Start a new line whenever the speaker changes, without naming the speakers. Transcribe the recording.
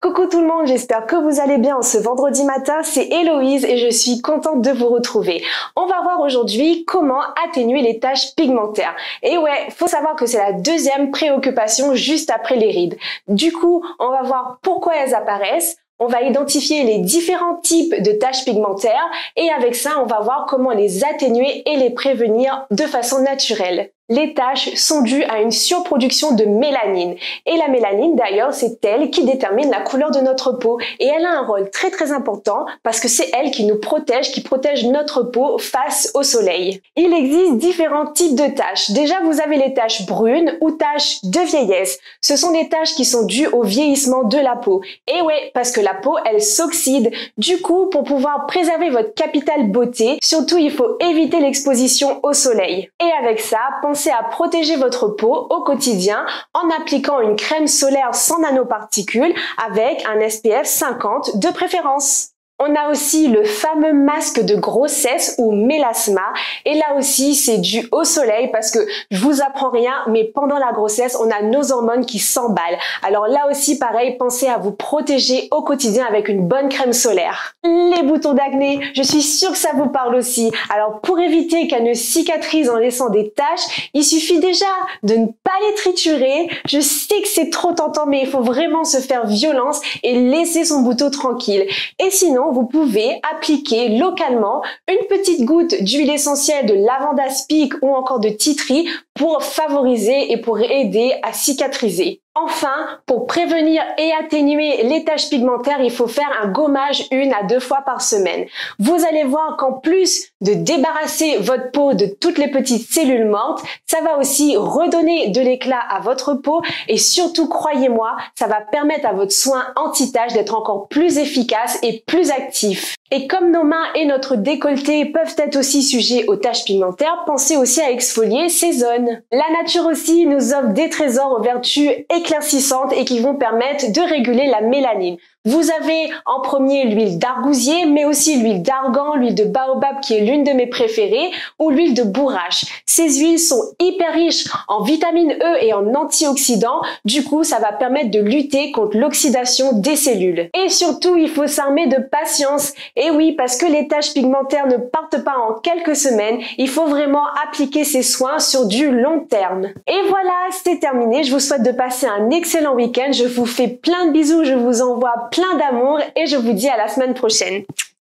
Coucou tout le monde, j'espère que vous allez bien ce vendredi matin, c'est Héloïse et je suis contente de vous retrouver. On va voir aujourd'hui comment atténuer les taches pigmentaires. Et ouais, faut savoir que c'est la deuxième préoccupation juste après les rides. Du coup, on va voir pourquoi elles apparaissent. On va identifier les différents types de taches pigmentaires et avec ça, on va voir comment les atténuer et les prévenir de façon naturelle. Les taches sont dues à une surproduction de mélanine. Et la mélanine, d'ailleurs, c'est elle qui détermine la couleur de notre peau. Et elle a un rôle très important parce que c'est elle qui nous protège, qui protège notre peau face au soleil. Il existe différents types de taches. Déjà, vous avez les taches brunes ou taches de vieillesse. Ce sont des taches qui sont dues au vieillissement de la peau. Et ouais, parce que la peau, elle s'oxyde. Du coup, pour pouvoir préserver votre capitale beauté, surtout, il faut éviter l'exposition au soleil. Et avec ça, pensez à protéger votre peau au quotidien en appliquant une crème solaire sans nanoparticules avec un SPF 50 de préférence. On a aussi le fameux masque de grossesse ou mélasma et là aussi c'est dû au soleil parce que je vous apprends rien mais pendant la grossesse on a nos hormones qui s'emballent. Alors là aussi pareil, pensez à vous protéger au quotidien avec une bonne crème solaire. Les boutons d'acné, je suis sûre que ça vous parle aussi. Alors pour éviter qu'elles ne cicatrisent en laissant des taches, il suffit déjà de ne pas les triturer. Je sais que c'est trop tentant mais il faut vraiment se faire violence et laisser son bouton tranquille. Et sinon vous pouvez appliquer localement une petite goutte d'huile essentielle de lavande aspic ou encore de tea tree pour favoriser et pour aider à cicatriser. Enfin, pour prévenir et atténuer les taches pigmentaires, il faut faire un gommage 1 à 2 fois par semaine. Vous allez voir qu'en plus de débarrasser votre peau de toutes les petites cellules mortes, ça va aussi redonner de l'éclat à votre peau et surtout, croyez-moi, ça va permettre à votre soin anti-taches d'être encore plus efficace et plus actif. Et comme nos mains et notre décolleté peuvent être aussi sujets aux taches pigmentaires, pensez aussi à exfolier ces zones. La nature aussi nous offre des trésors aux vertus éclaircissantes et qui vont permettre de réguler la mélanine. Vous avez en premier l'huile d'argousier, mais aussi l'huile d'argan, l'huile de baobab qui est l'une de mes préférées, ou l'huile de bourrache. Ces huiles sont hyper riches en vitamine E et en antioxydants, du coup ça va permettre de lutter contre l'oxydation des cellules. Et surtout, il faut s'armer de patience. Et oui, parce que les taches pigmentaires ne partent pas en quelques semaines, il faut vraiment appliquer ces soins sur du long terme. Et voilà, c'est terminé. Je vous souhaite de passer un excellent week-end. Je vous fais plein de bisous, je vous envoie plein d'amour et je vous dis à la semaine prochaine.